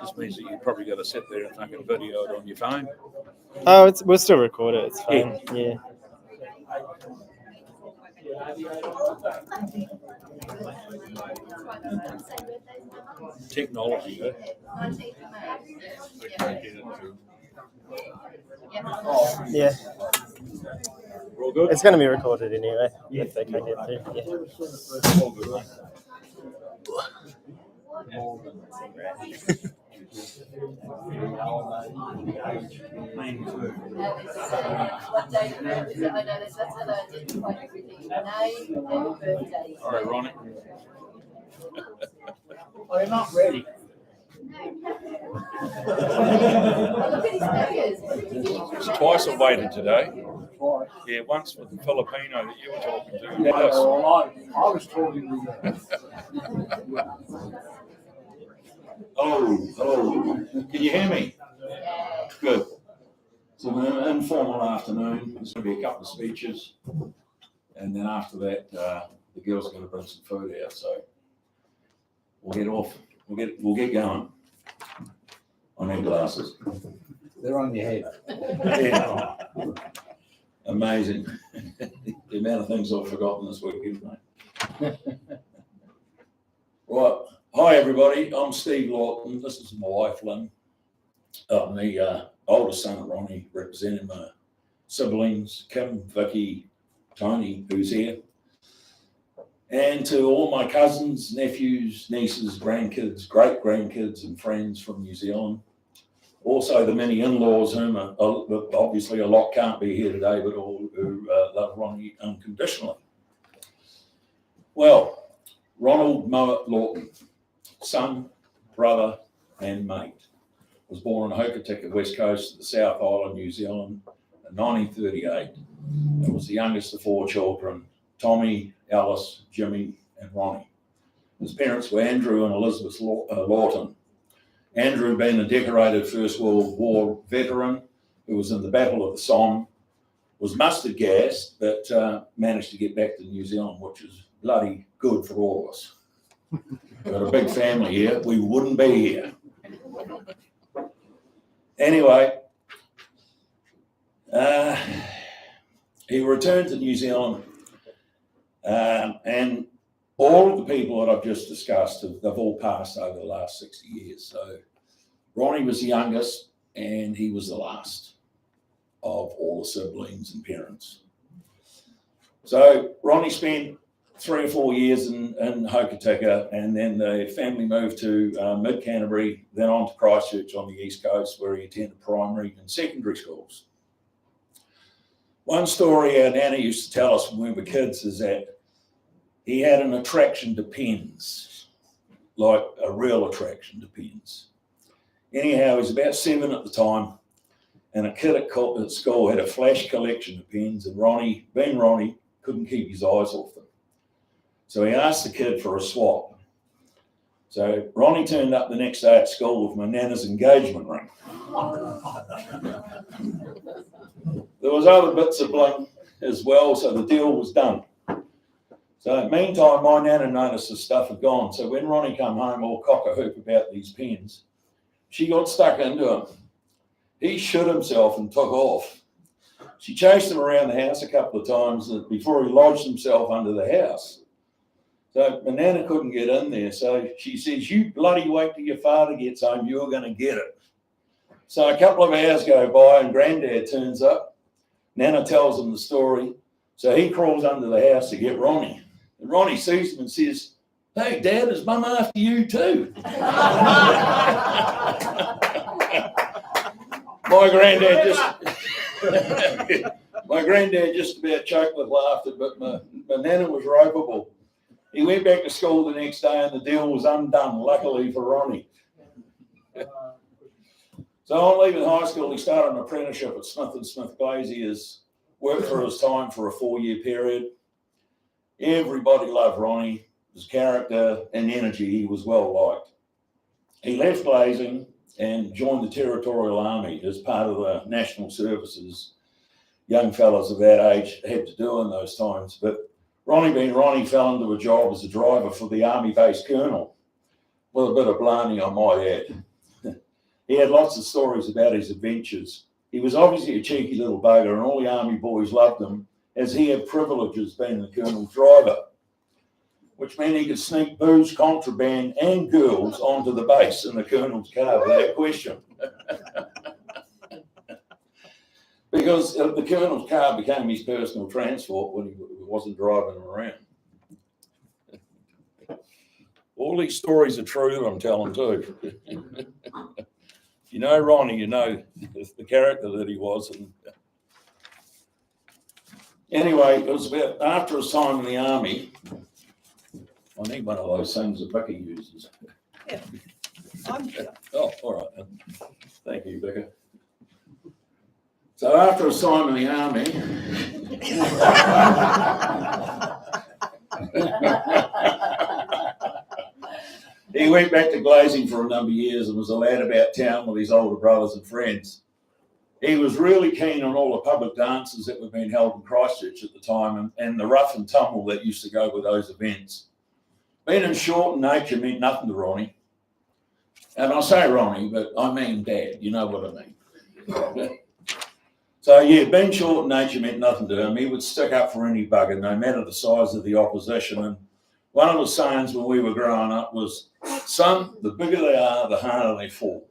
Just means that you probably got to sit there and fucking video it on your phone. Oh, we'll still record it. It's fine. Yeah. Technology, eh? Yeah. We're all good? It's going to be recorded anyway. If they can get through. Yeah. All good, mate. All right, Ronnie. I'm not ready. It's twice I waited today. Yeah, once with the Filipino that you were talking to. Yeah, well, I was talking to Hello. Can you hear me? Good. So an informal afternoon. There's going to be a couple of speeches, and then after that, the girls are going to bring some food out. So we'll get off. We'll get going. I need glasses. They're on your head. Yeah. Amazing. The amount of things I've forgotten this week, isn't it? Right. Hi, everybody. I'm Steve Laughton. This is my wife, Lynn. I'm the oldest son of Ronnie, representing my siblings, Kim, Vicky, Tony, who's here. And to all my cousins, nephews, nieces, grandkids, great-grandkids, and friends from New Zealand. Also, the many in-laws whom obviously a lot can't be here today, but all who love Ronnie unconditionally. Well, Ronald Mowat Laughton, son, brother, and mate, was born on Hokitika, west coast of the South Island, New Zealand, in 1938, and was the youngest of four children, Tommy, Alice, Jimmy, and Ronnie. His parents were Andrew and Elizabeth Laughton. Andrew being a decorated First World War veteran who was in the Battle of the Somme, was mustard gassed, but managed to get back to New Zealand, which is bloody good for all of us. We've got a big family here. We wouldn't be here. Anyway, he returned to New Zealand, and all of the people that I've just discussed, they've all passed over the last 60 years. So Ronnie was the youngest, and he was the last of all the siblings and parents. So Ronnie spent 3 or 4 years in Hokitika, and then the family moved to mid-Canterbury, then on to Christchurch on the East Coast, where he attended primary and secondary schools. One story our Nana used to tell us when we were kids is that he had an attraction to pens, like a real attraction to pens. Anyhow, he was about 7 at the time, and a kid at school had a flash collection of pens, and Ronnie, being Ronnie, couldn't keep his eyes off them. So he asked the kid for a swap. So Ronnie turned up the next day at school with my Nana's engagement ring. There was other bits of bling as well, so the deal was done. So meantime, my Nana noticed the stuff had gone. So when Ronnie come home all cock-a-hoop about these pens, she got stuck into him. He shit himself and took off. She chased him around the house a couple of times before he lodged himself under the house. So my Nana couldn't get in there. So she says, "You bloody wait till your father gets home, you're going to get it." So a couple of hours go by and Granddad turns up. Nana tells him the story. So he crawls under the house to get Ronnie. And Ronnie sees him and says, "Hey, Dad, is Mum after you too?" My granddad just about choked with laughter, but my Nana was ropeable. He went back to school the next day and the deal was undone, luckily for Ronnie. So on leaving high school, he started an apprenticeship at Smith & Smith Glaziers, worked for his time for a 4-year period. Everybody loved Ronnie, his character and energy. He was well liked. He left glazing and joined the Territorial Army as part of the national services young fellas of that age had to do in those times. But Ronnie being Ronnie fell into a job as a driver for the Army base colonel, with a bit of blarney, I might add. He had lots of stories about his adventures. He was obviously a cheeky little bugger, and all the Army boys loved him, as he had privileges being the colonel's driver, which meant he could sneak booze, contraband, and girls onto the base in the colonel's car without question. Because the colonel's car became his personal transport when he wasn't driving him around. All these stories are true that I'm telling too. You know Ronnie, you know the character that he was. And anyway, it was about after his time in the Army. I need one of those things that Vicky uses. Yeah. I'm sure. Oh, all right then. Thank you, Becca. So after his time in the Army, he went back to glazing for a number of years and was a lad about town with his older brothers and friends. He was really keen on all the public dances that were being held in Christchurch at the time and the rough and tumble that used to go with those events. Being in short nature meant nothing to Ronnie. And I say Ronnie, but I mean Dad, you know what I mean. So yeah, being short in nature meant nothing to him. He would stick up for any bugger, no matter the size of the opposition. And one of the sayings when we were growing up was, son, the bigger they are, the harder they fall.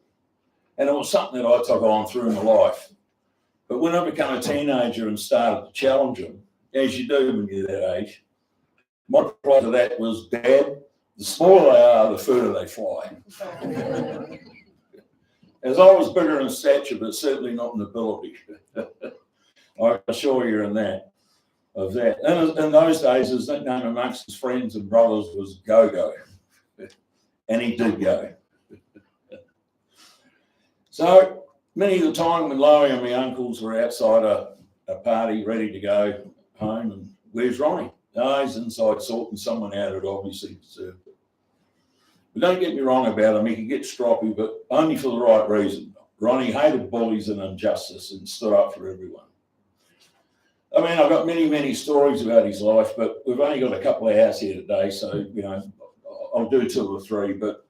And it was something that I took on through my life. But when I became a teenager and started to challenge him, as you do when you're that age, my reply to that was, Dad, the smaller they are, the further they fly. As I was bigger in stature, but certainly not in ability. I assure you of that. And in those days, his nickname amongst his friends and brothers was Go-Go. And he did go. So many of the time when Lowie and my uncles were outside a party ready to go home, and where's Ronnie? No, he's inside sorting someone out who'd obviously deserved it. But don't get me wrong about him, he could get stroppy, but only for the right reason. Ronnie hated bullies and injustice and stood up for everyone. I mean, I've got many, many stories about his life, but we've only got a couple of hours here today, so, you know, I'll do 2 or 3. But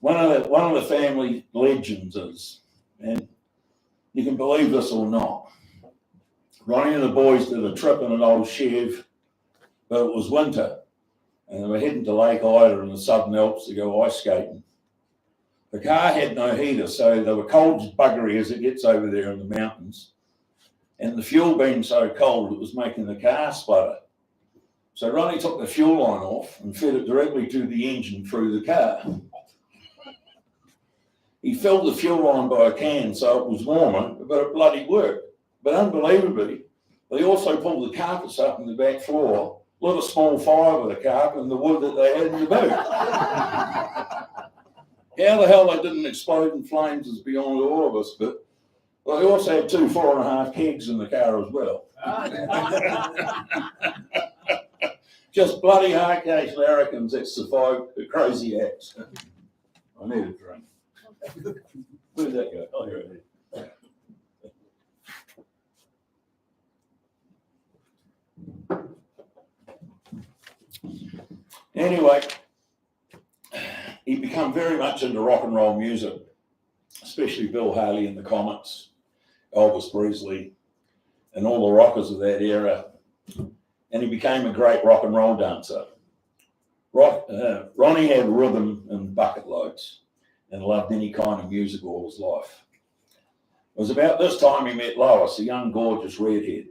one of the family legends is, and you can believe this or not, Ronnie and the boys did a trip in an old Chev, but it was winter, and they were heading to Lake Ida in the Southern Alps to go ice skating. The car had no heater, so they were cold as buggery as it gets over there in the mountains. And the fuel being so cold, it was making the car splutter. So Ronnie took the fuel line off and fed it directly to the engine through the car. He filled the fuel line by a can so it was warmer, but it bloody worked. But unbelievably, they also pulled the carpets up in the back floor, lit a small fire with the carpet and the wood that they had in the boot. How the hell they didn't explode in flames is beyond all of us, but they also had 2 4.5 kegs in the car as well. Just bloody hard-case larrikins that survived the crazy acts. I need a drink. Where'd that go? Oh, here it is. Anyway, he became very much into rock and roll music, especially Bill Haley and the Comets, Elvis Presley, and all the rockers of that era. And he became a great rock and roll dancer. Ronnie had rhythm in bucket loads and loved any kind of music all his life. It was about this time he met Lois, a young, gorgeous redhead,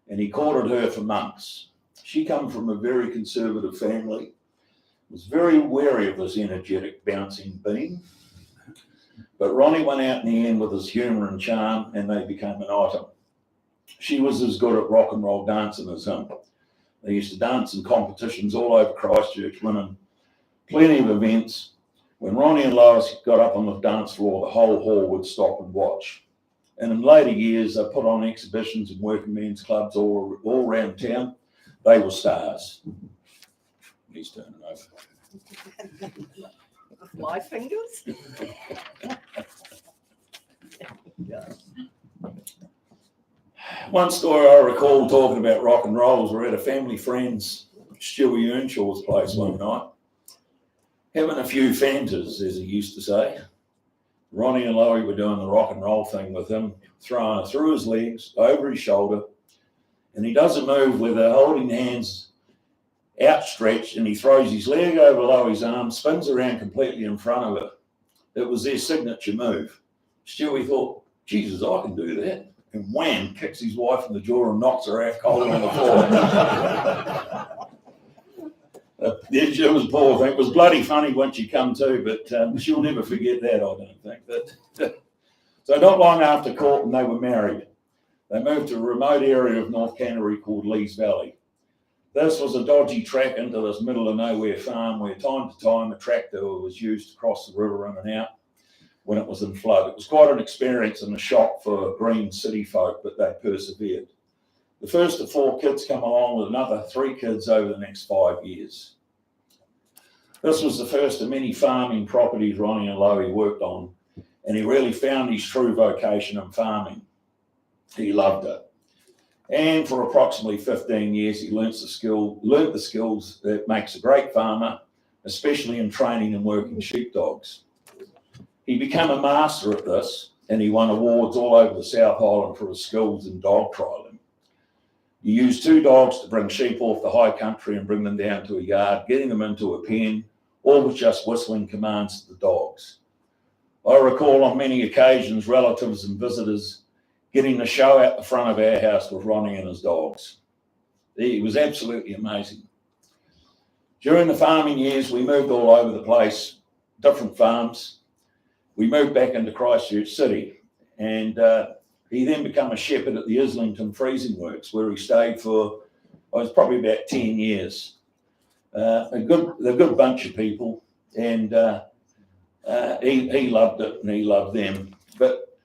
and he courted her for months. She came from a very conservative family, was very wary of this energetic, bouncing being. But Ronnie went out in the end with his humour and charm, and they became an item. She was as good at rock and roll dancing as him. They used to dance in competitions all over Christchurch, winning plenty of events. When Ronnie and Lois got up on the dance floor, the whole hall would stop and watch. And in later years, they put on exhibitions in working men's clubs all around town. They were stars. He's turning over. My fingers? One story I recall talking about rock and roll was we're at a family friend's, Stewie Earnshaw's place one night, having a few Fantas, as he used to say. Ronnie and Lowie were doing the rock and roll thing with him, throwing it through his legs, over his shoulder, and he does a move where they're holding hands outstretched, and he throws his leg over Lowie's arm, spins around completely in front of it. It was their signature move. Stewie thought, Jesus, I can do that. And wham, kicks his wife in the jaw and knocks her out cold on the floor. It was a poor thing. It was bloody funny once she come to, but she'll never forget that, I don't think. So not long after Corton, they were married. They moved to a remote area of North Canterbury called Lees Valley. This was a dodgy track into this middle of nowhere farm where time to time a tractor was used to cross the river in and out when it was in flood. It was quite an experience and a shock for green city folk, but they persevered. The first of 4 kids come along with another 3 kids over the next 5 years. This was the first of many farming properties Ronnie and Lowie worked on, and he really found his true vocation in farming. He loved it. And for approximately 15 years, he learnt the skills that makes a great farmer, especially in training and working sheepdogs. He became a master at this, and he won awards all over the South Island for his skills in dog trialling. He used 2 dogs to bring sheep off the high country and bring them down to a yard, getting them into a pen, all with just whistling commands to the dogs. I recall on many occasions relatives and visitors getting the show out the front of our house with Ronnie and his dogs. It was absolutely amazing. During the farming years, we moved all over the place, different farms. We moved back into Christchurch City, and he then became a shepherd at the Islington Freezing Works, where he stayed for, it was probably about 10 years. A good bunch of people, and he loved it and he loved them. But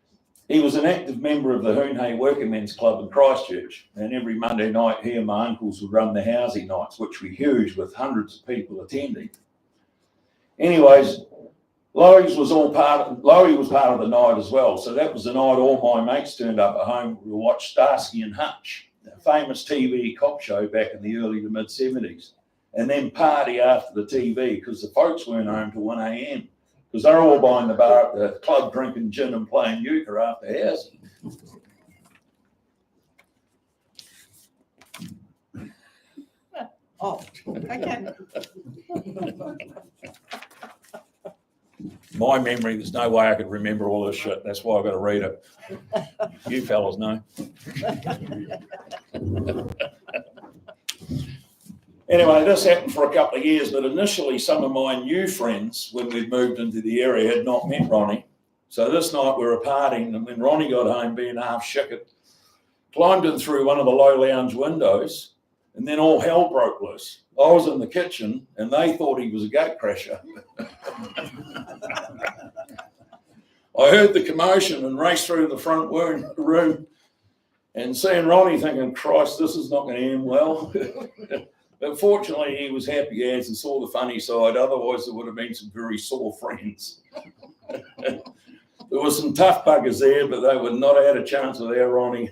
he was an active member of the Hoonhay Workingmen's Club in Christchurch, and every Monday night he and my uncles would run the housing nights, which were huge with hundreds of people attending. Anyways, Lowie was part of the night as well, so that was the night all my mates turned up at home to watch Starsky and Hutch, a famous TV cop show back in the early to mid 70s, and then party after the TV because the folks weren't home till 1 a.m. because they're all behind the bar at the club drinking gin and playing euchre after housing. Oh, okay. My memory, there's no way I could remember all this shit. That's why I've got to read it. You fellas know. Anyway, this happened for a couple of years, but initially some of my new friends, when we'd moved into the area, had not met Ronnie. So this night we were partying, and when Ronnie got home, being half shickered, climbed in through one of the low lounge windows, and then all hell broke loose. I was in the kitchen, and they thought he was a gate crasher. I heard the commotion and raced through the front room and seeing Ronnie thinking, Christ, this is not going to end well. But fortunately, he was happy as and saw the funny side. Otherwise, there would have been some very sore friends. There were some tough buggers there, but they would not have had a chance with our Ronnie.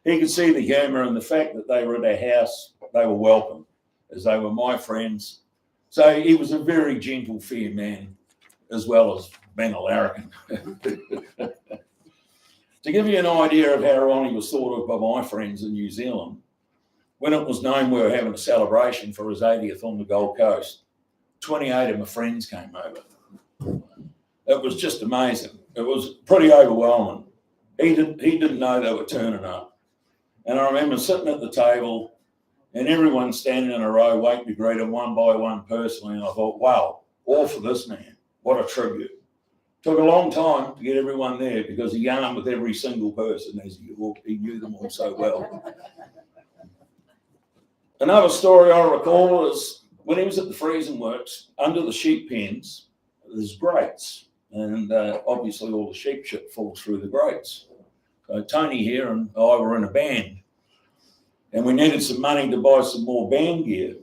He could see the humour and the fact that they were at our house, they were welcome, as they were my friends. So he was a very gentle, fair man, as well as being a larrikin. To give you an idea of how Ronnie was thought of by my friends in New Zealand, when it was known we were having a celebration for his 80th on the Gold Coast, 28 of my friends came over. It was just amazing. It was pretty overwhelming. He didn't know they were turning up. And I remember sitting at the table and everyone standing in a row waiting to greet him one by one personally. And I thought, wow, all for this man. What a tribute. Took a long time to get everyone there because he yarned with every single person as he walked. He knew them all so well. Another story I recall is when he was at the freezing works, under the sheep pens, there's grates. And obviously all the sheep shit falls through the grates. So Tony here and I were in a band. And we needed some money to buy some more band gear.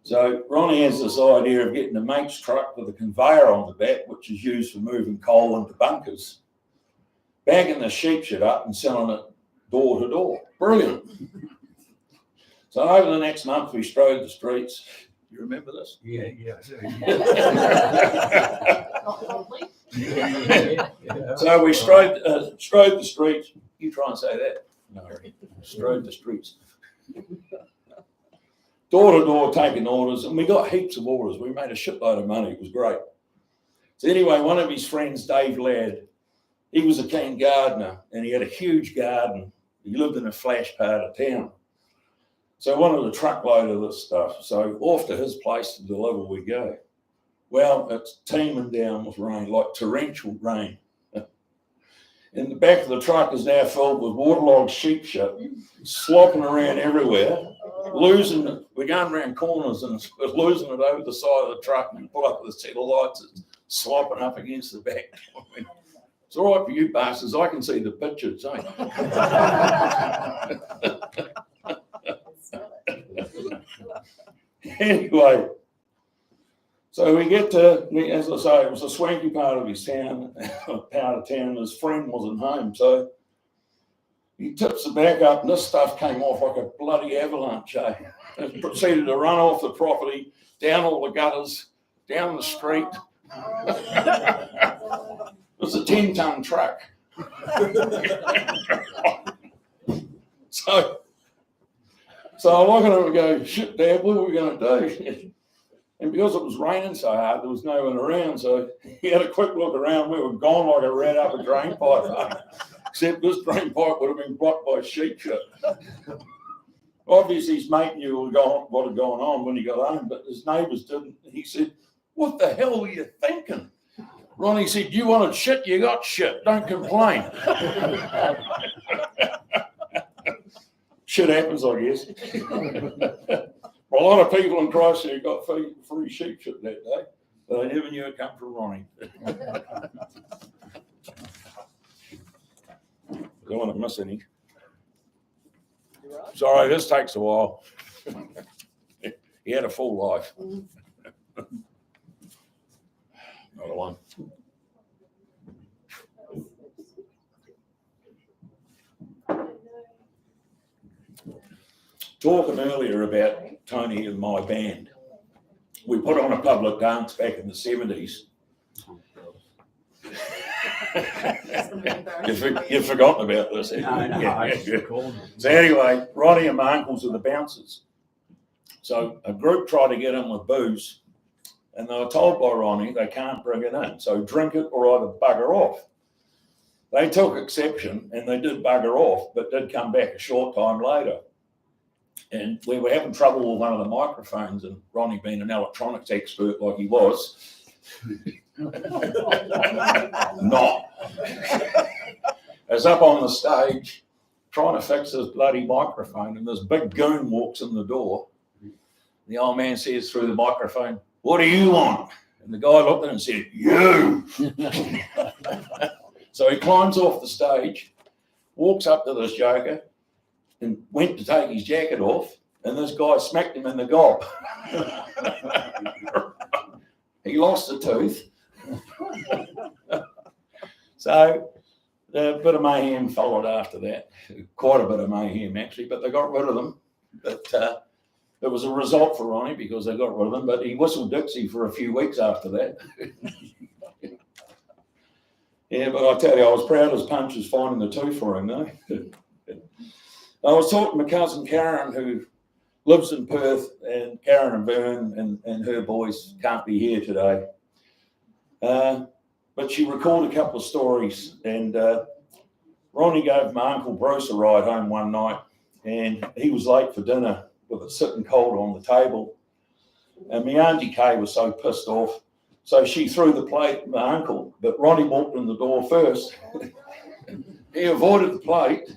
So Ronnie has this idea of getting a mate's truck with a conveyor on the back, which is used for moving coal into bunkers, bagging the sheep shit up and selling it door to door. Brilliant. So over the next month, we strode the streets. You remember this? Yeah. Not lovely. So we strode the streets. You try and say that. No, strode the streets. Door to door, taking orders, and we got heaps of orders. We made a shitload of money. It was great. So anyway, one of his friends, Dave Ladd, he was a keen gardener, and he had a huge garden. He lived in a flash part of town. So I wanted a truckload of this stuff. So off to his place to deliver we go. Well, it's teeming down with rain, like torrential rain. In the back of the truck is now filled with waterlogged sheep shit, slopping around everywhere, losing it. We're going around corners and we're losing it over the side of the truck, and pull up with a set of lights, it's slopping up against the back. I mean, it's all right for you bastards, I can see the pictures, eh? Anyway, so we get to, as I say, it was a swanky part of his town, his friend wasn't home, so he tips the back up and this stuff came off like a bloody avalanche, eh? It proceeded to run off the property, down all the gutters, down the street. It was a 10-ton truck. So I look at him and go, shit, Dad, what are we going to do? And because it was raining so hard, there was no one around. So he had a quick look around. We were gone like a rat up a drain pipe. Except this drain pipe would have been blocked by sheep shit. Obviously, his mate knew what had gone on when he got home, but his neighbours didn't. He said, what the hell were you thinking? Ronnie said, you wanted shit, you got shit. Don't complain. Shit happens, I guess. Well, a lot of people in Christchurch got free sheep shit that day, but I never knew it come from Ronnie. Don't want to miss any. Sorry, this takes a while. He had a full life. Another one. Talking earlier about Tony and my band, we put on a public dance back in the 70s. You've forgotten about this. No. So anyway, Ronnie and my uncles are the bouncers. So a group tried to get in with booze, and they were told by Ronnie they can't bring it in. So drink it or either bugger off. They took exception and they did bugger off, but did come back a short time later. And we were having trouble with one of the microphones, and Ronnie, being an electronics expert like he was, not, is up on the stage trying to fix this bloody microphone, and this big goon walks in the door. The old man says through the microphone, what do you want? And the guy looked at him and said, you. So he climbs off the stage, walks up to this joker, and went to take his jacket off, and this guy smacked him in the gob. He lost a tooth. So a bit of mayhem followed after that. Quite a bit of mayhem, actually, but they got rid of them. But it was a result for Ronnie because they got rid of him, but he whistled Dixie for a few weeks after that. Yeah, but I tell you, I was proud as punches finding the tooth for him, though. I was talking to my cousin Karen, who lives in Perth, and Karen and Vern and her boys can't be here today. But she recalled a couple of stories, and Ronnie gave my Uncle Bruce a ride home one night, and he was late for dinner with it sitting cold on the table. And my Auntie Kay was so pissed off, so she threw the plate at my uncle, but Ronnie walked in the door first. He avoided the plate,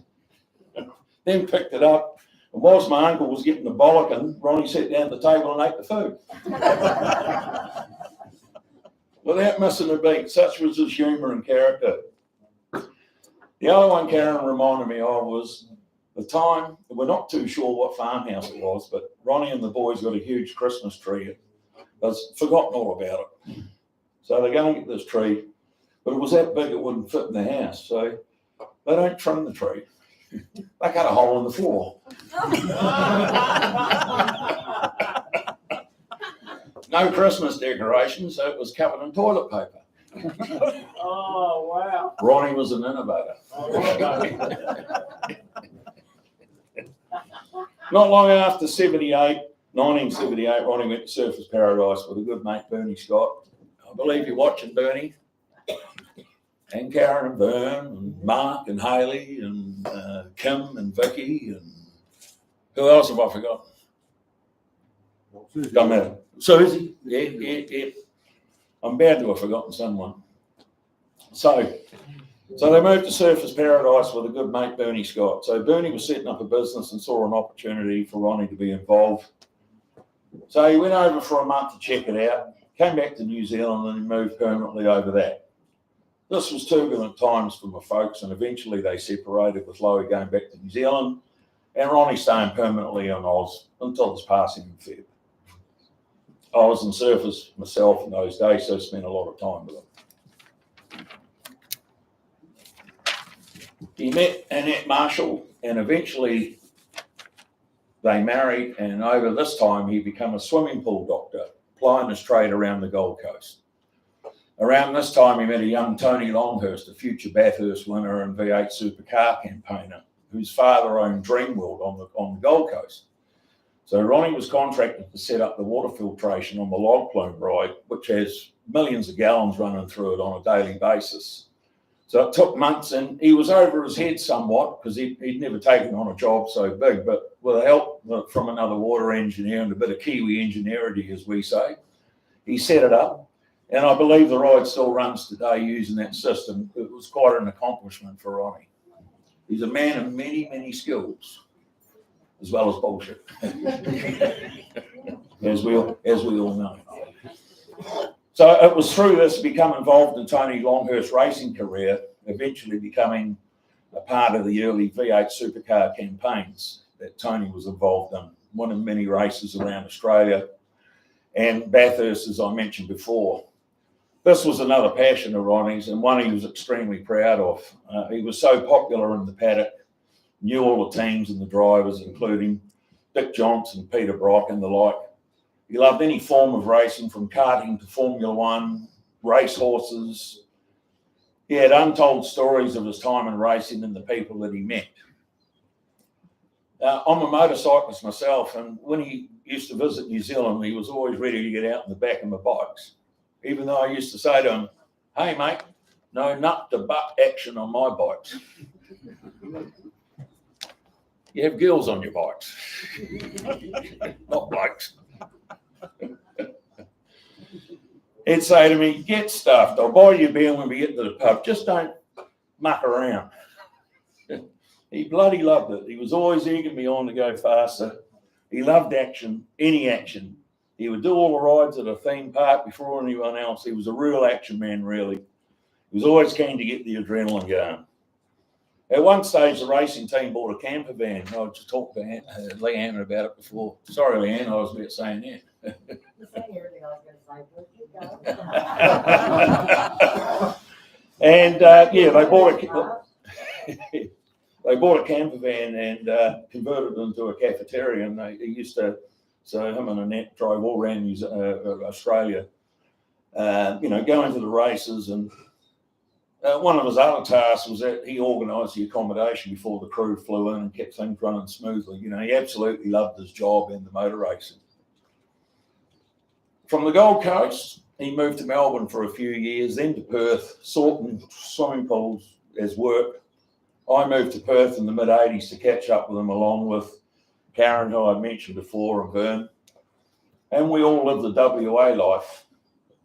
then picked it up, and whilst my uncle was getting the bollocking, Ronnie sat down at the table and ate the food. Without missing a beat, such was his humour and character. The other one Karen reminded me of was the time, we're not too sure what farmhouse it was, but Ronnie and the boys got a huge Christmas tree. They'd forgotten all about it. So they're going to get this tree, but it was that big it wouldn't fit in the house. So they don't trim the tree. They cut a hole in the floor. No Christmas decorations, so it was covered in toilet paper. Oh, wow. Ronnie was an innovator. Not long after 1978, Ronnie went to Surfers Paradise with a good mate, Bernie Scott. I believe you're watching, Bernie. And Karen and Vern and Mark and Haley and Kim and Vicky and who else have I forgotten? Don't matter. Susie, yeah. I'm bound to have forgotten someone. So they moved to Surfers Paradise with a good mate, Bernie Scott. So Bernie was setting up a business and saw an opportunity for Ronnie to be involved. So he went over for a month to check it out, came back to New Zealand and moved permanently over there. This was turbulent times for my folks, and eventually they separated with Loie going back to New Zealand and Ronnie staying permanently on Oz until his passing in February. I was in Surfers myself in those days, so I spent a lot of time with him. He met Annette Marshall, and eventually they married, and over this time he became a swimming pool doctor, plying his trade around the Gold Coast. Around this time he met a young Tony Longhurst, a future Bathurst winner and V8 supercar campaigner, whose father owned Dreamworld on the Gold Coast. So Ronnie was contracted to set up the water filtration on the log plume ride, which has millions of gallons running through it on a daily basis. So it took months, and he was over his head somewhat because he'd never taken on a job so big, but with the help from another water engineer and a bit of Kiwi ingenuity, as we say, he set it up. And I believe the ride still runs today using that system. It was quite an accomplishment for Ronnie. He's a man of many, many skills, as well as bullshit, as we all know. So it was through this become involved in Tony Longhurst's racing career, eventually becoming a part of the early V8 supercar campaigns that Tony was involved in, winning many races around Australia and Bathurst, as I mentioned before. This was another passion of Ronnie's and one he was extremely proud of. He was so popular in the paddock, knew all the teams and the drivers, including Dick Johnson, Peter Brock and the like. He loved any form of racing, from karting to Formula One, race horses. He had untold stories of his time in racing and the people that he met. I'm a motorcyclist myself, and when he used to visit New Zealand, he was always ready to get out in the back of my bikes, even though I used to say to him, "Hey, mate, no nut to butt action on my bikes. You have girls on your bikes, not bikes." He'd say to me, "Get stuffed. I'll buy you a beer when we get to the pub. Just don't muck around." He bloody loved it. He was always egging me on to go faster. He loved action, any action. He would do all the rides at a theme park before anyone else. He was a real action man, really. He was always keen to get the adrenaline going. At one stage, the racing team bought a camper van. I just talked to Leanne about it before. Sorry, Leanne, I was about saying that. And yeah, they bought a camper van and converted it into a cafeteria. And they used to, so him and Annette drove all around Australia, going to the races. And one of his other tasks was that he organised the accommodation before the crew flew in and kept things running smoothly. He absolutely loved his job and the motor racing. From the Gold Coast, he moved to Melbourne for a few years, then to Perth, sorting swimming pools as work. I moved to Perth in the mid-'80s to catch up with him, along with Karen, who I mentioned before, and Vern. And we all lived the WA life.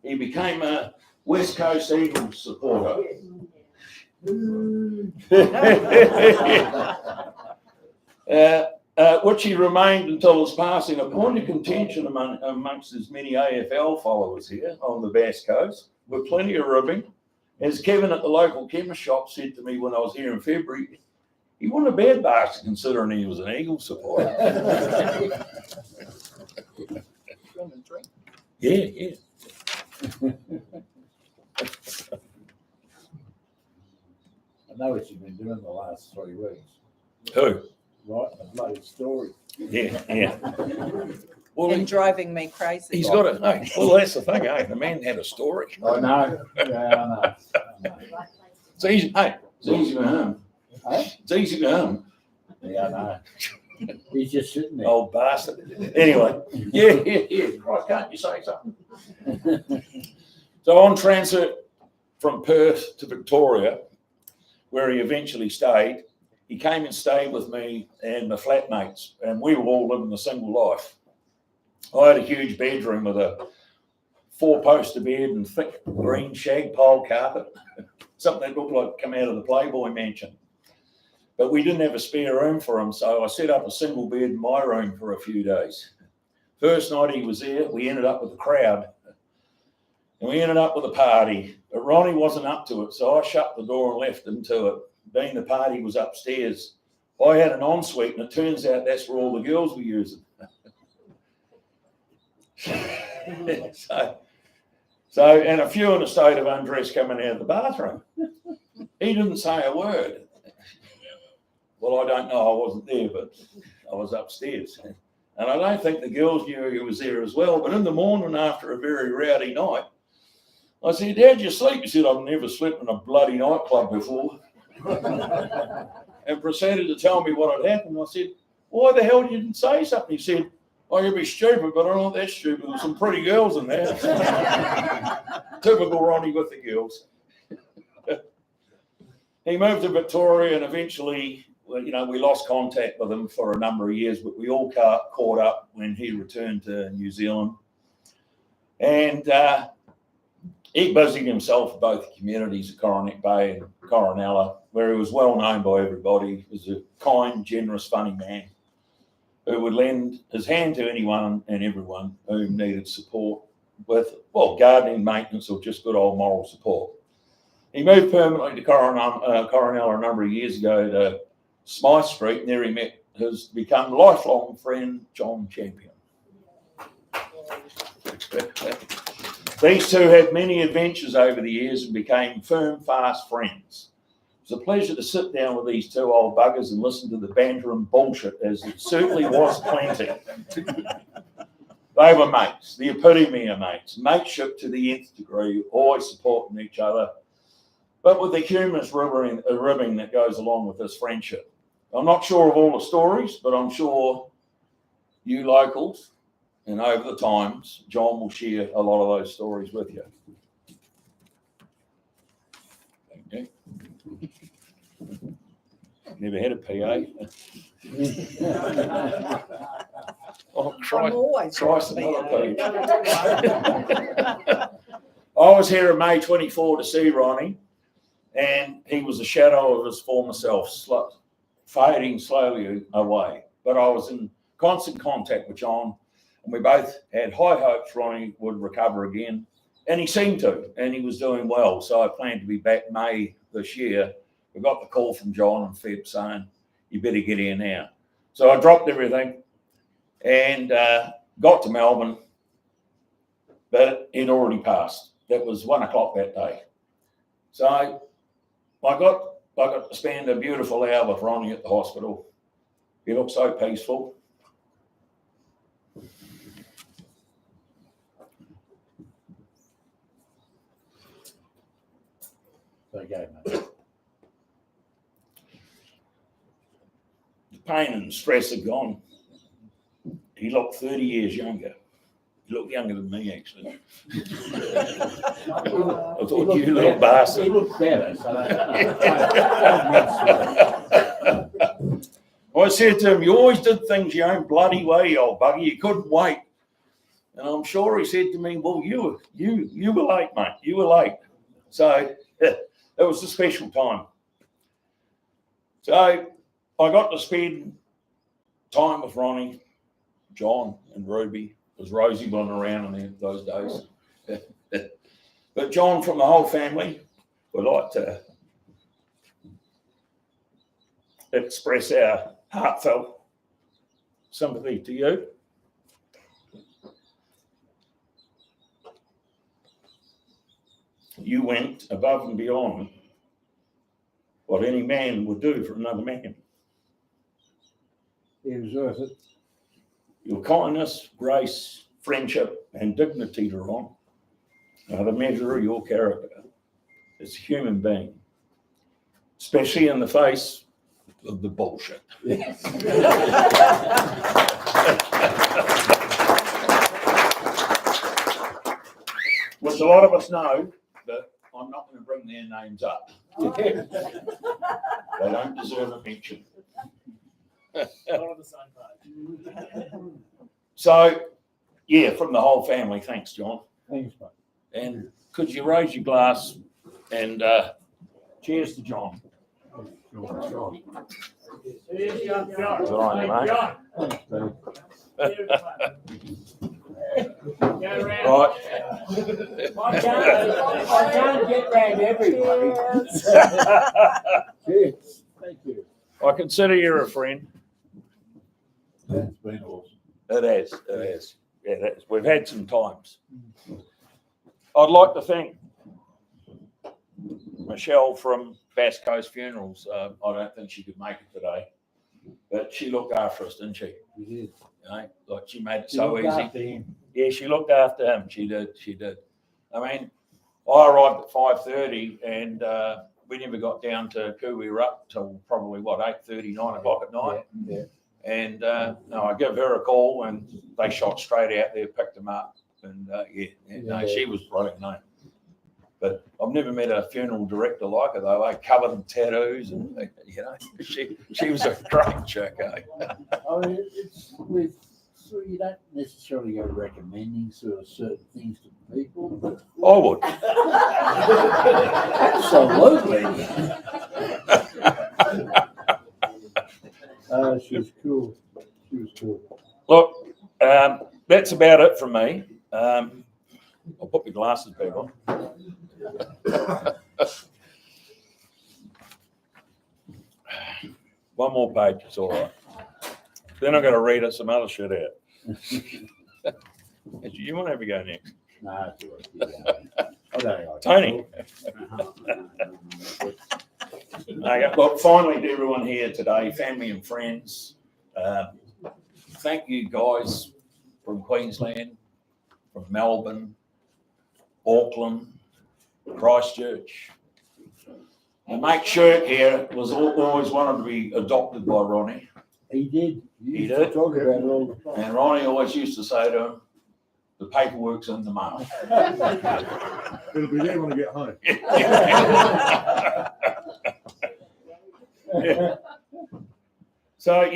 He became a West Coast Eagles supporter. Which he remained until his passing, a point of contention amongst his many AFL followers here on the Bass Coast, with plenty of ribbing. As Kevin at the local chemist shop said to me when I was here in February, he wasn't a bad bastard considering he was an Eagles supporter. Yeah. I know what you've been doing the last 3 weeks. Who? Right, a bloody story. Yeah, yeah. Well, And driving me crazy. he's got a, hey, well, that's the thing, eh? The man had a story. I know, yeah, I know. It's easy, hey, it's easy to him. Hey? It's easy to him. Yeah, I know. He's just sitting there. Old bastard. Anyway, yeah. Right, can't you say something? So on transit from Perth to Victoria, where he eventually stayed, he came and stayed with me and my flatmates, and we were all living a single life. I had a huge bedroom with a 4-poster bed and thick green shag pole carpet, something that looked like come out of the Playboy mansion. But we didn't have a spare room for him, so I set up a single bed in my room for a few days. First night he was there, we ended up with a crowd. And we ended up with a party, but Ronnie wasn't up to it, so I shut the door and left him to it. Being the party was upstairs, I had an ensuite, and it turns out that's where all the girls were using. so, and a few in a state of undress coming out of the bathroom. He didn't say a word. Well, I don't know, I wasn't there, but I was upstairs. And I don't think the girls knew he was there as well, but in the morning after a very rowdy night, I said, how'd you sleep? He said, I've never slept in a bloody nightclub before. And proceeded to tell me what had happened. I said, why the hell didn't you say something? He said, oh, you'd be stupid, but I'm not that stupid. There's some pretty girls in there. Typical Ronnie with the girls. He moved to Victoria and eventually, well, you know, we lost contact with him for a number of years, but we all caught up when he returned to New Zealand. And he busied himself in both the communities of Coronet Bay and Coronella, where he was well known by everybody. He was a kind, generous, funny man who would lend his hand to anyone and everyone who needed support with, well, gardening, maintenance, or just good old moral support. He moved permanently to Coronella a number of years ago to Smythe Street, and there he met his become lifelong friend, John Champion. These two had many adventures over the years and became firm, fast friends. It was a pleasure to sit down with these two old buggers and listen to the banter and bullshit, as it certainly was plenty. They were mates, the epitome of mates, mateship to the nth degree, always supporting each other, but with the humorous ribbing that goes along with this friendship. I'm not sure of all the stories, but I'm sure you locals and over the times, John will share a lot of those stories with you. Okay. Never had a PA. Oh, I'm always Christ, right another there. page. I was here in May 24 to see Ronnie, and he was a shadow of his former self, fading slowly away. But I was in constant contact with John, and we both had high hopes Ronnie would recover again, and he seemed to, and he was doing well. So I planned to be back May this year. We got the call from John and Feb saying, you better get here now. So I dropped everything and got to Melbourne, but it already passed. That was 1 o'clock that day. So I got to spend a beautiful hour with Ronnie at the hospital. He looked so peaceful. Okay, mate. The pain and stress had gone. He looked 30 years younger. He looked younger than me, actually. I thought, you little bastard. He looked better. So I said to him, you always did things your own bloody way, you old bugger. You couldn't wait. And I'm sure he said to me, well, you were late, mate. You were late. So it was a special time. So I got to spend time with Ronnie, John, and Ruby, because Rosie wasn't around in those days. But John, from the whole family, would like to express our heartfelt sympathy to you. You went above and beyond what any man would do for another man. It was worth it. Your kindness, grace, friendship, and dignity to Ron are the measure of your character as a human being, especially in the face of the bullshit. Which a lot of us know, but I'm not going to bring their names up. They don't deserve a mention. So, yeah, from the whole family, thanks, John. Thanks, mate. And could you raise your glass and cheers to John. Sure. Good on you, mate. Thanks, Dave. Right. I can't get round everybody. Cheers. Thank you. I consider you a friend. That's been awesome. It has. It has. Yeah, it has. We've had some times. I'd like to thank Michelle from Bass Coast Funerals. I don't think she could make it today, but she looked after us, didn't she? We did. You know, like she made it so Looked easy. after him. Yeah, she looked after him. She did. She did. I mean, I arrived at 5:30 and we never got down to Kuwi-Rup till probably, 8:30, 9 o'clock at night. Yeah. And no, I gave her a call and they shot straight out there, picked them up. And no, she was brilliant, no. But I've never met a funeral director like her though. I covered in tattoos and, she was a great chick, eh? I mean, it's with, so you don't necessarily go recommending sort of certain things to people, but I would. absolutely. She was cool. She was cool. Look, that's about it from me. I'll put my glasses back on. One more page, it's all right. Then I'm going to read us some other shit out. You want to have a go next? No, it's all right. I don't like Tony. it. Okay, look, finally to everyone here today, family and friends, thank you guys from Queensland, from Melbourne, Auckland, Christchurch. The mate shirt here was always wanted to be adopted by Ronnie. He did. He used to did? talk about it all the time. And Ronnie always used to say to him, the paperwork's in the mail. It'll be there when I get home. Yeah. So,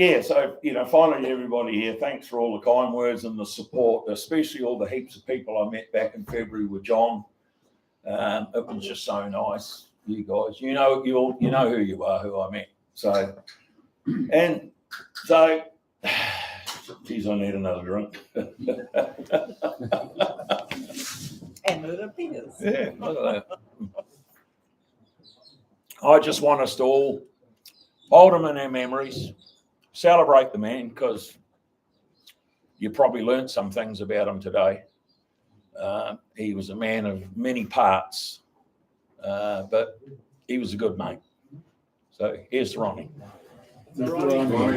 finally everybody here, thanks for all the kind words and the support, especially all the heaps of people I met back in February with John. It was just so nice, you guys. You know who you are, who I met. So, geez, I need another drink. And it appears. Yeah, look at that. I just want us to all hold him in our memories, celebrate the man, because you probably learned some things about him today. He was a man of many parts, but he was a good mate. So here's Ronnie. Ronnie.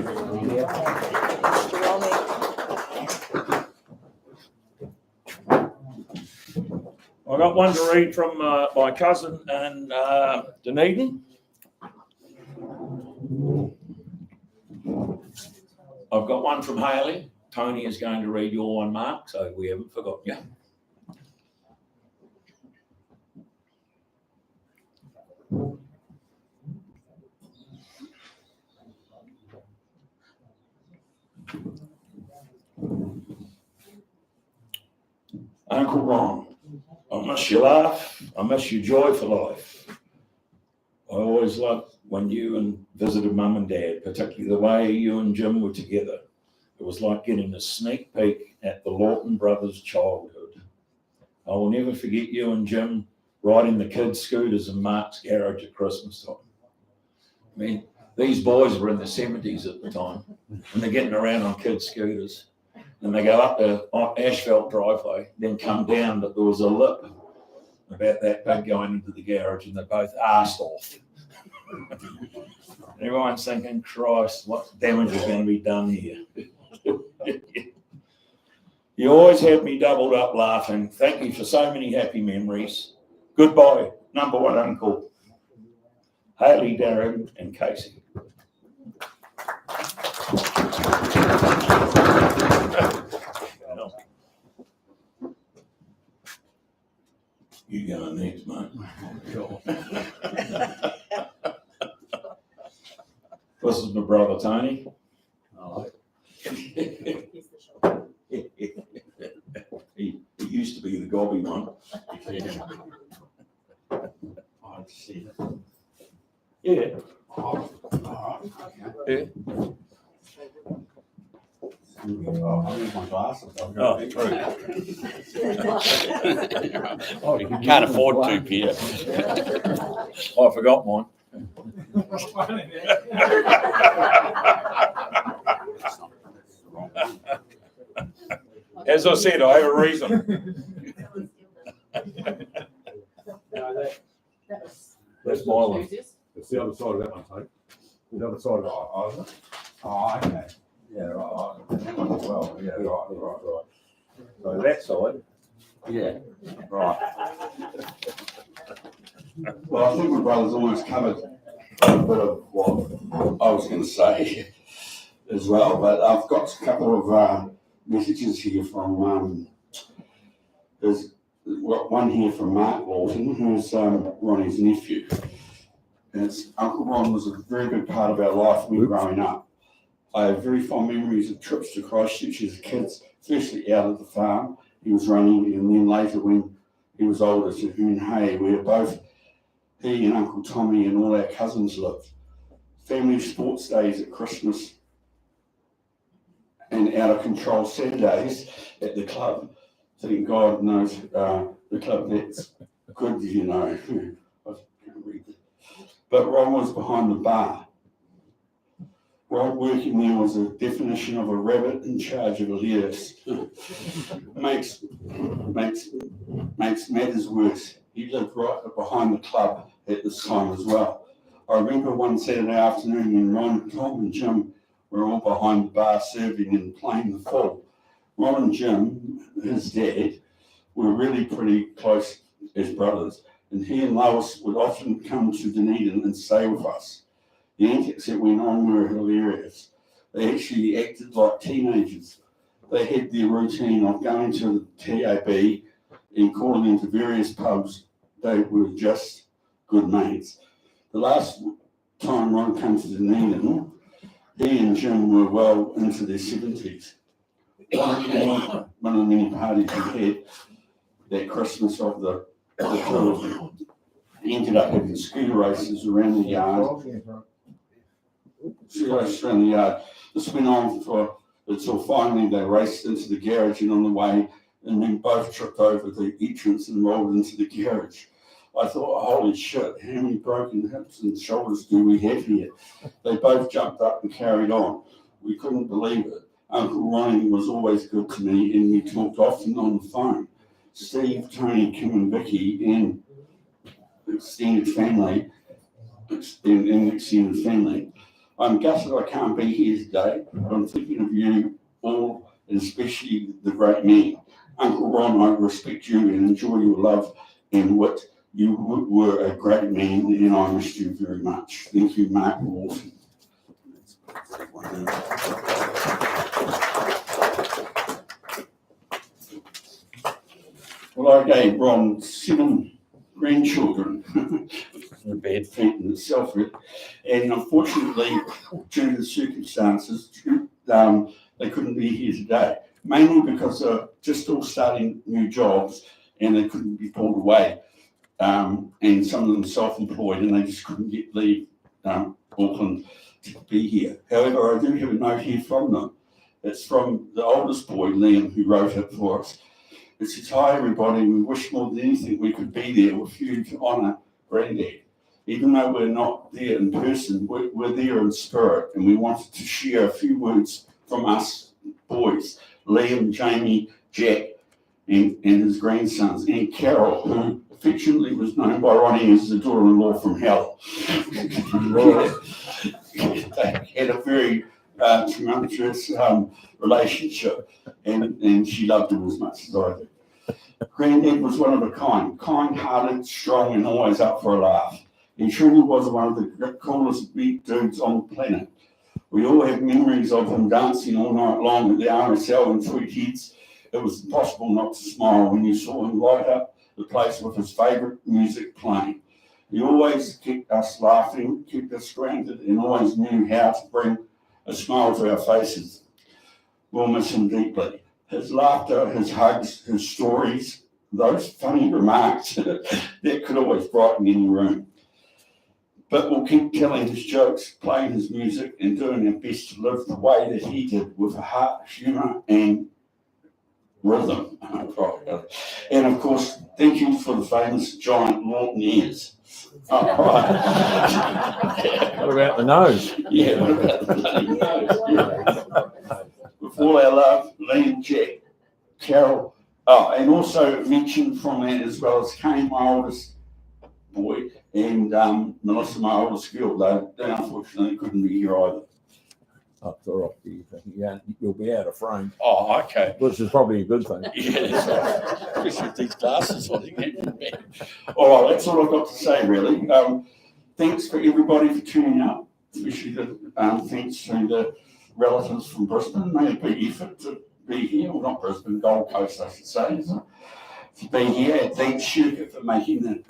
I got one to read from my cousin in Dunedin. I've got one from Haley. Tony is going to read your one, Mark, so we haven't forgotten you. Uncle Ron, I miss your laugh. I miss your joy for life. I always loved when you visited Mum and Dad, particularly the way you and Jim were together. It was like getting a sneak peek at the Laughton brothers' childhood. I will never forget you and Jim riding the kids' scooters in Mark's garage at Christmas time. I mean, these boys were in the 70s at the time, and they're getting around on kids' scooters. And they go up the asphalt driveway, then come down, but there was a lip about that big going into the garage, and they both arsed off. Everyone's thinking, Christ, what damage is going to be done here? You always have me doubled up laughing. Thank you for so many happy memories. Goodbye, number one uncle, Haley, Darren, and Casey. You going next, mate? This is my brother Tony. He used to be the gobby one. I see. Yeah. Yeah. I need my glasses. I've Oh, got true. Oh, you can Can't use afford them to, Peter. Oh, I forgot mine. As I said, I have a reason. That's my one. It's the other side of that one, mate. The other side of it. Oh, okay. Yeah, right. That one as well. Yeah, right. So that side. Yeah, right. Well, I think my brother's almost covered a bit of what I was going to say as well, but I've got a couple of messages here from, there's one here from Mark Laughton, who's Ronnie's nephew. And Uncle Ron was a very big part of our life when we were growing up. I have very fond memories of trips to Christchurch as kids, firstly out at the farm he was running, and then later when he was older to Hoon Hay, where both he and Uncle Tommy and all our cousins lived. Family sports days at Christmas and out of control Saturdays at the club. Thank God knows the club that's good, you know. I can't read it. But Ron was behind the bar. Ron working there was a definition of a rabbit in charge of a lettuce. makes matters worse. He lived right behind the club at this time as well. I remember one Saturday afternoon when Ron, Tom and Jim were all behind the bar serving and playing the full. Ron and Jim, his dad, were really pretty close as brothers, and he and Lois would often come to Dunedin and stay with us. The antics that went on were hilarious. They actually acted like teenagers. They had their routine of going to the TAB and calling into various pubs. They were just good mates. The last time Ron came to Dunedin, he and Jim were well into their 70s. One of the many parties we had that Christmas of the two of them. He ended up having scooter races around the yard. This went on until finally they raced into the garage and on the way, and then both tripped over the entrance and rolled into the garage. I thought, holy shit, how many broken hips and shoulders do we have here? They both jumped up and carried on. We couldn't believe it. Uncle Ronnie was always good to me, and we talked often on the phone. Steve, Tony, Kim and Vicky and extended family. I'm gutted I can't be here today, but I'm thinking of you all, and especially the great man. Uncle Ron, I respect you and enjoy your love and wit. You were a great man, and I missed you very much. Thank you, Mark Laughton. Well, I gave Ron 7 grandchildren. A bad feat in itself, and unfortunately, due to the circumstances, they couldn't be here today. Mainly because they're just all starting new jobs and they couldn't be pulled away. And some of them self-employed, and they just couldn't leave Auckland to be here. However, I do have a note here from them. It's from the oldest boy, Liam, who wrote it for us. It says, "Hi everybody, we wish more than anything we could be there with you to honour Granddad. Even though we're not there in person, we're there in spirit, and we wanted to share a few words from us boys, Liam, Jamie, Jack, and his grandsons, and Carol, who affectionately was known by Ronnie as the daughter-in-law from hell. They had a very tumultuous relationship, and she loved him as much as I did. Granddad was one of a kind-hearted, strong, and always up for a laugh. He truly was one of the coolest big dudes on the planet. We all have memories of him dancing all night long at the RSL and Tweed Heads. It was impossible not to smile when you saw him light up the place with his favourite music playing. He always kept us laughing, kept us grounded, and always knew how to bring a smile to our faces. We'll miss him deeply. His laughter, his hugs, his stories, those funny remarks that could always brighten any room. But we'll keep telling his jokes, playing his music, and doing our best to live the way that he did, with a heart, humour, and rhythm. And of course, thank you for the famous giant Laughton ears. Oh, right. What about the nose? Yeah, what about the bloody nose? Yeah. With all our love, Liam, Jack, Carol, and also mentioned from that as well as Kane, my oldest boy, and Melissa, my oldest girl. They unfortunately couldn't be here either. Oh, it's all right. You'll be out of frame, Oh, okay. which is probably a good thing. Yes. Especially with these glasses on again. All right, that's all I've got to say, really. Thanks for everybody for tuning up, especially thanks to the relatives from Brisbane. Made a big effort to be here, well, not Brisbane, Gold Coast, I should say, to be here. And thanks, Shuka, for making the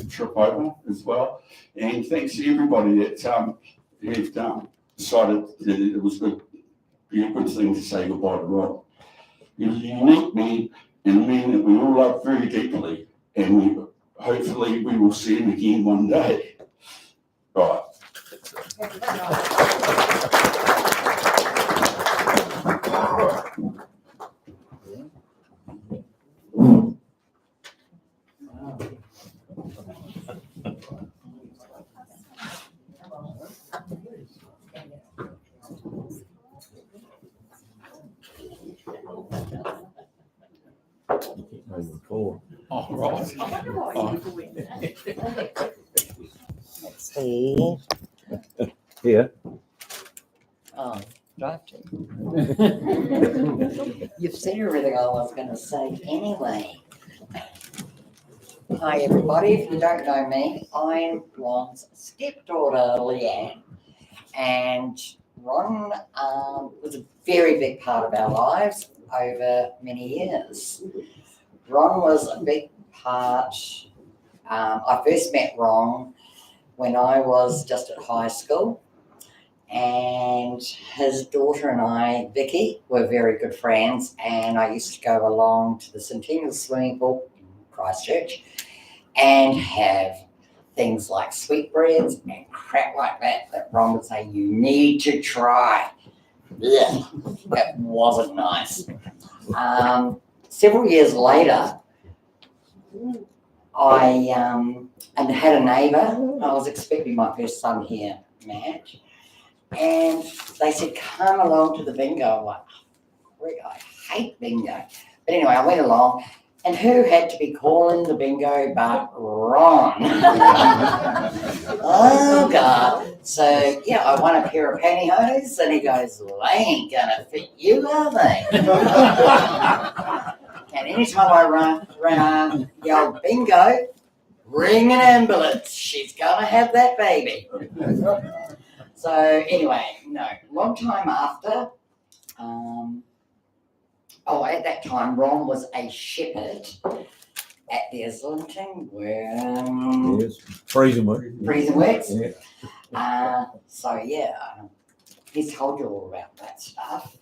trip over as well. And thanks to everybody that have decided that it was be a good thing to say goodbye to Rob. He was a unique man, and a man that we all love very deeply, and hopefully we will see him again one day. Right. Oh, right. Oh. Let's see. Here. Oh, drive to. You've said everything I was going to say anyway. Hi, everybody. If you don't know me, I'm Ron's stepdaughter, Leanne. And Ron was a very big part of our lives over many years. Ron was a big part. I first met Ron when I was just at high school, and his daughter and I, Vicky, were very good friends, and I used to go along to the Centennial Swimming Pool in Christchurch and have things like sweetbreads and crap like that Ron would say, you need to try. Ugh, it wasn't nice. Several years later, I had a neighbour. I was expecting my first son here, Matt, and they said, come along to the bingo. I'm like, I hate bingo. But anyway, I went along, and who had to be calling the bingo but Ron? Oh, God. So, yeah, I won a pair of pantyhose, and he goes, well, they ain't going to fit you, are they? And anytime I yell bingo, ring an ambulance. She's going to have that baby. So anyway, no, long time after, at that time, Ron was a shepherd at the Islington Yes. Freezing work. Works. Yeah. He's told you all about that stuff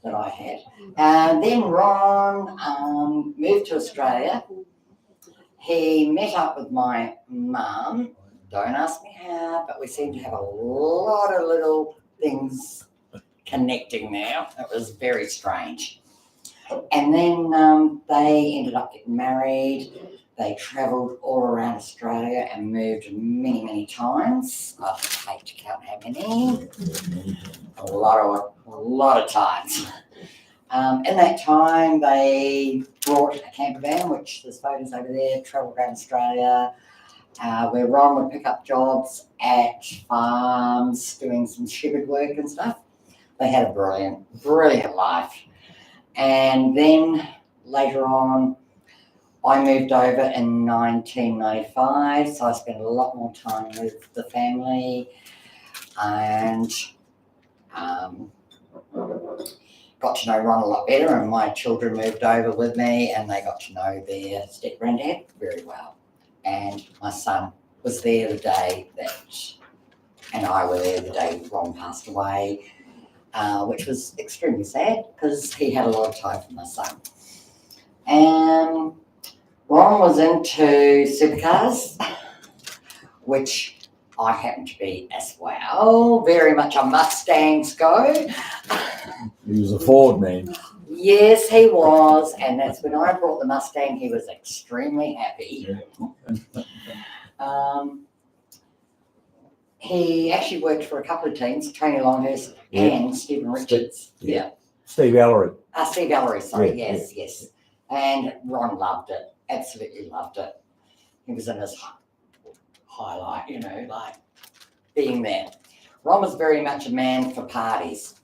that I had. And then Ron moved to Australia. He met up with my mum. Don't ask me how, but we seem to have a lot of little things connecting now. It was very strange. And then they ended up getting married. They travelled all around Australia and moved many, many times. I hate to count how many. A lot of times. In that time, they brought a camper van, which there's photos over there, travelled around Australia, where Ron would pick up jobs at farms, doing some shepherd work and stuff. They had a brilliant, brilliant life. And then later on, I moved over in 1995, so I spent a lot more time with the family and got to know Ron a lot better, and my children moved over with me and they got to know their step-granddad very well. And my son was there the day that, and I were there the day Ron passed away, which was extremely sad because he had a lot of time for my son. And Ron was into supercars, which I happen to be as well, very much a Mustangs go. He was a Ford man. Yes, he was, and that's when I brought the Mustang, he was extremely happy. He actually worked for a couple of teams, Tony Longhurst and Stephen Richards. Yeah. Steve Ellery. Steve Ellery, sorry, Yeah, yes. And Ron loved it, absolutely loved it. He was in his highlight, like being there. Ron was very much a man for parties.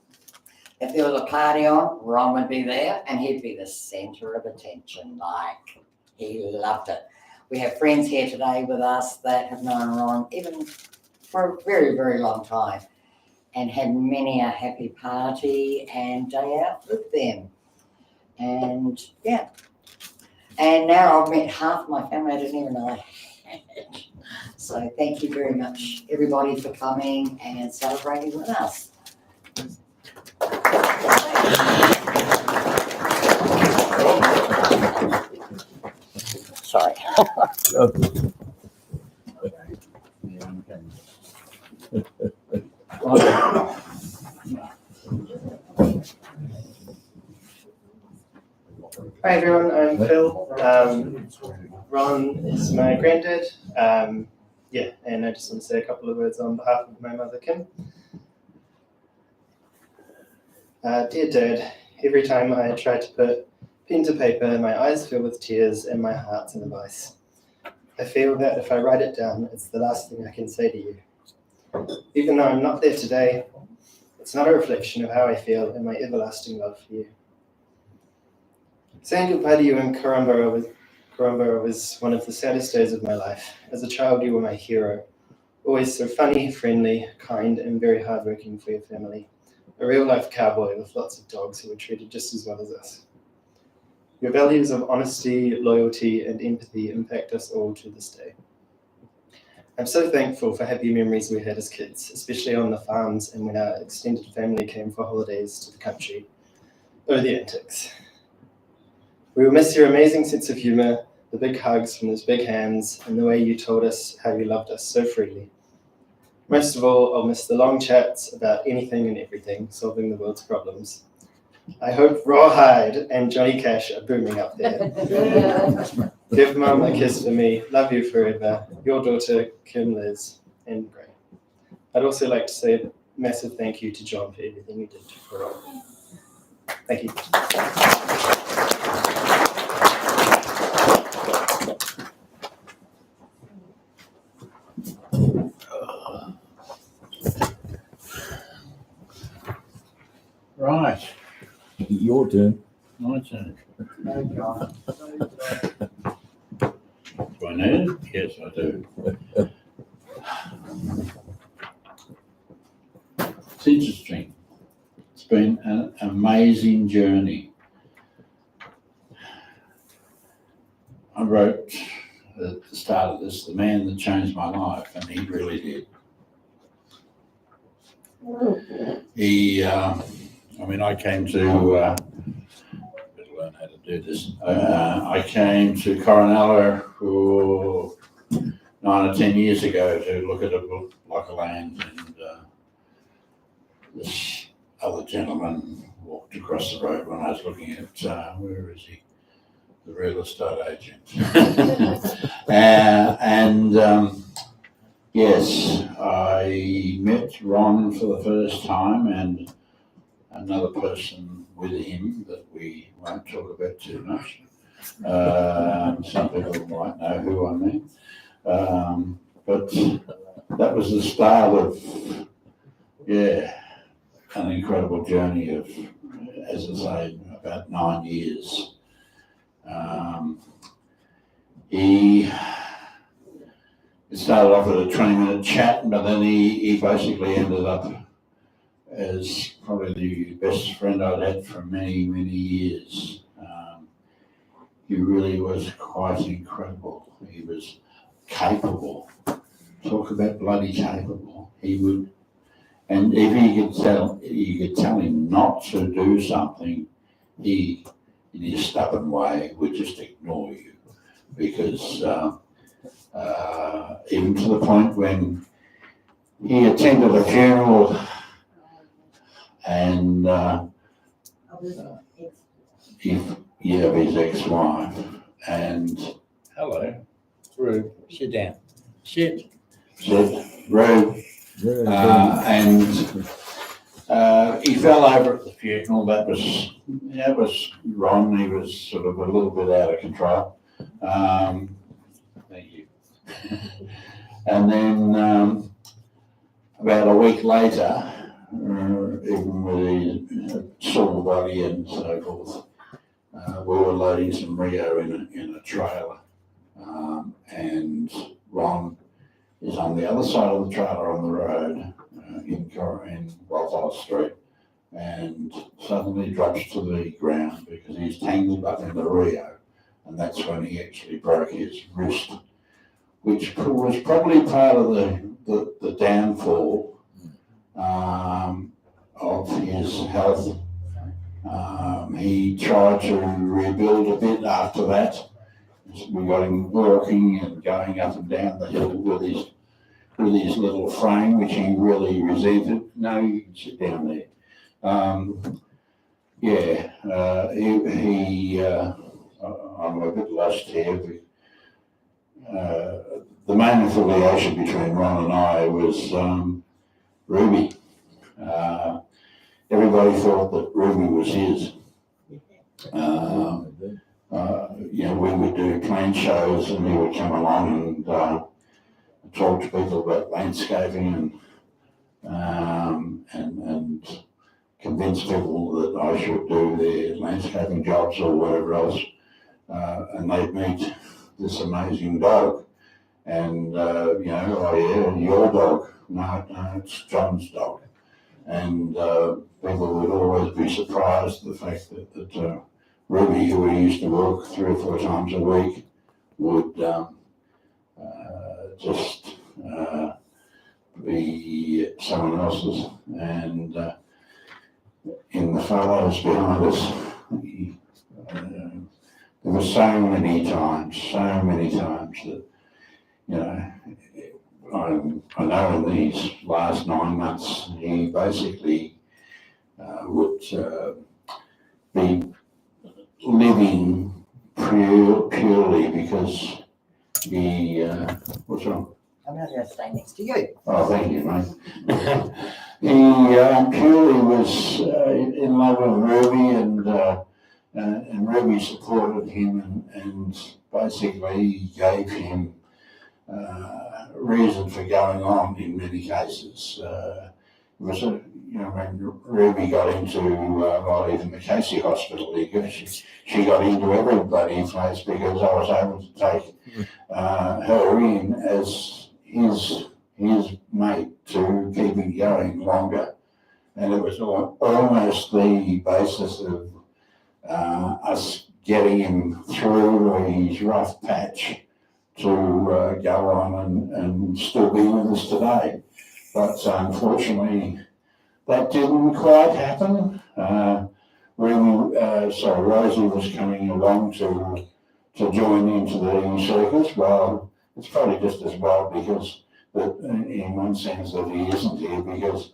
If there was a party on, Ron would be there and he'd be the centre of attention. Like, he loved it. We have friends here today with us that have known Ron even for a very, very long time and had many a happy party and day out with them. And yeah. And now I've met half my family I didn't even know I had. So thank you very much, everybody, for coming and celebrating with us. Sorry. Hi everyone, I'm Phil. Ron is my granddad. And I just want to say a couple of words on behalf of my mother, Kim. Dear Dad, every time I try to put pen to paper, my eyes fill with tears and my heart's in a vice. I feel that if I write it down, it's the last thing I can say to you. Even though I'm not there today, it's not a reflection of how I feel and my everlasting love for you. Saying goodbye to you in Korumburra was one of the saddest days of my life. As a child, you were my hero. Always so funny, friendly, kind, and very hardworking for your family. A real-life cowboy with lots of dogs who were treated just as well as us. Your values of honesty, loyalty, and empathy impact us all to this day. I'm so thankful for happy memories we had as kids, especially on the farms and when our extended family came for holidays to the country. Oh, the antics. We will miss your amazing sense of humour, the big hugs from those big hands, and the way you told us how you loved us so freely. Most of all, I'll miss the long chats about anything and everything, solving the world's problems. I hope Rawhide and Johnny Cash are booming up there. Give Mum a kiss for me. Love you forever. Your daughter, Kim, Liz, and Gray. I'd also like to say a massive thank you to John for everything he did for Ron. Thank you. Right, Your turn. my turn. Do I need it? Yes, I do. It's interesting. It's been an amazing journey. I wrote at the start of this, the man that changed my life, and he really did. I came to, better learn how to do this. I came to Coronella 9 or 10 years ago to look at a block of land, and this other gentleman walked across the road when I was looking at, where is he? The real estate agent. Yes, I met Ron for the first time, and another person with him that we won't talk about too much. Some people might know who I mean. But that was the start of, an incredible journey of, as I say, about 9 years. It started off with a 20-minute chat, but then he basically ended up as probably the best friend I'd had for many, many years. He really was quite incredible. He was capable. Talk about bloody capable. He would, and if you could tell him not to do something, he, in his stubborn way, would just ignore you. Because even to the point when he attended a funeral and of his ex-wife, and Hello. Rude. Sit down. Sit. said, Roo, and he fell over at the funeral. That was wrong. He was sort of a little bit out of control. Thank you. And then about a week later, even with his sore body and so forth, we were loading some Rio in a trailer, and Ron is on the other side of the trailer on the road in Walsall Street, and suddenly drops to the ground because he's tangled up in the Rio, and that's when he actually broke his wrist, which was probably part of the downfall of his health. He tried to rebuild a bit after that. We got him walking and going up and down the hill with his little frame, which he really resented. No, you can sit down there. I'm a bit lost here. The main affiliation between Ron and I was Ruby. Everybody thought that Ruby was his. We would do plane shows and he would come along and talk to people about landscaping and convince people that I should do their landscaping jobs or whatever else. And they'd meet this amazing dog. And, oh yeah, your dog. No, it's John's dog. And people would always be surprised at the fact that Ruby, who we used to work 3 or 4 times a week, would just be someone else's. And in the photos behind us, there were so many times that, I know in these last 9 months, he basically would be living purely because he, what's wrong? I'm not going to stay next to you. Oh, thank you, mate. He purely was in love with Ruby, and Ruby supported him and basically gave him reason for going on in many cases. It was when Ruby got into, even the Casey Hospital, she got into every bloody place because I was able to take her in as his mate to keep him going longer. And it was almost the basis of us getting him through his rough patch to go on and still be with us today. But unfortunately, that didn't quite happen. Rosie was coming along to join into the circus. Well, it's probably just as well because, in one sense, that he isn't here because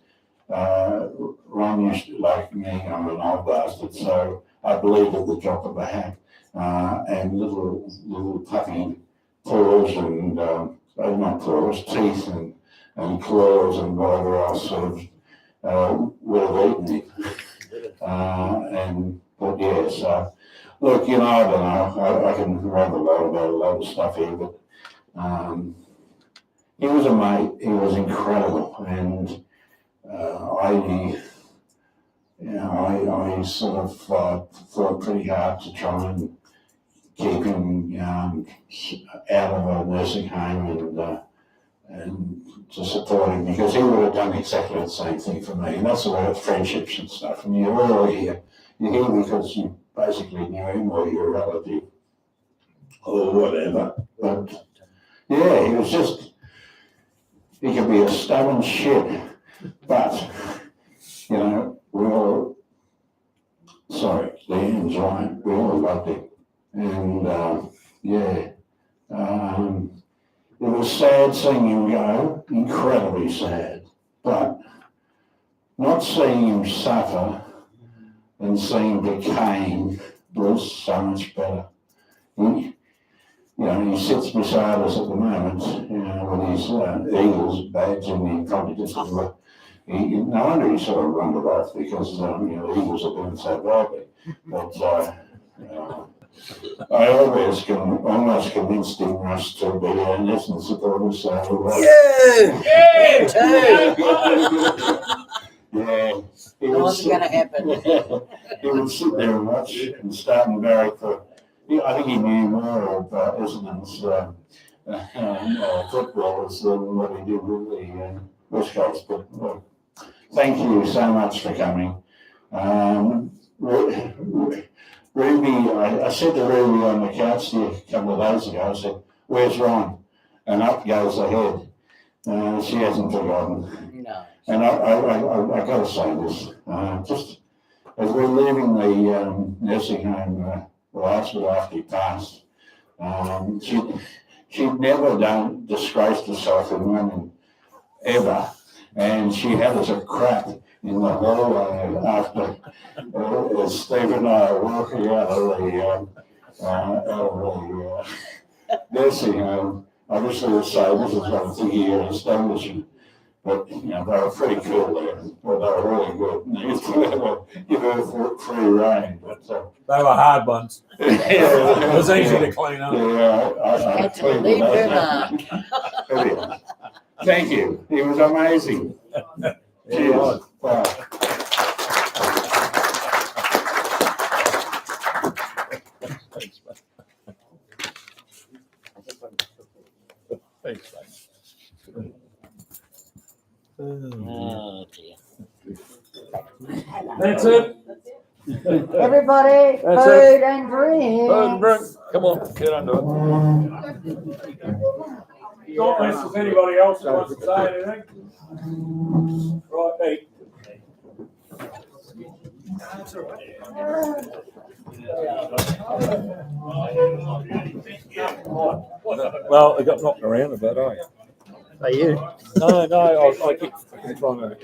Ron used to like me. I'm an old bastard, so I believe at the drop of a hat. And little puppy paws and not paws, teeth and claws and whatever else sort of would have eaten him. But yeah, so look, you know, I don't know. I can ramble a lot about a lot of stuff here, but he was a mate. He was incredible, and I sort of fought pretty hard to try and keep him out of a nursing home and to support him because he would have done exactly the same thing for me. And that's about friendships and stuff. And you're here because you basically knew him or your relative or whatever. But yeah, he could be a stubborn shit. But, you know, Leanne's right, we all loved him. And it was sad seeing him go, incredibly sad, but not seeing him suffer and seeing him decaying was so much better. He sits beside us at the moment, with his Eagles badge, and he probably just no wonder he sort of wandered off because the Eagles are doing so badly. But I almost convinced him Russ to be an essence supporter, so You too. yeah. He What's going to happen? He would sit there and watch and start and barrack for. I think he knew more of Essendon's footballers than what he did with the West Coast. But thank you so much for coming. Ruby, I said to Ruby on the couch here a couple of days ago, I said, "Where's Ron?" And up goes the head. She hasn't forgotten. No. And I got to say this, just as we're leaving the nursing home last week after he passed, she'd never disgraced herself in running ever, and she had us a crap in the hallway after Steve and I were walking out of the nursing home. Obviously, we'll say this is what I'm thinking you're establishing. But, they were pretty cool there. Well, they were really good. And they used to give her free rein. But, They were hard ones. It was easy to clean up. Yeah, I Had to cleaned leave it her up. mark. Anyway, thank you. It was amazing. Cheers. Bye. Thanks, mate. Oh, dear. That's it. Everybody, That's food and drinks. Food and drink. Come on, get under it. Don't miss if anybody else wants to say anything. Right, Pete. Well, I got knocked around a bit, are you? Are you? No, I keep trying to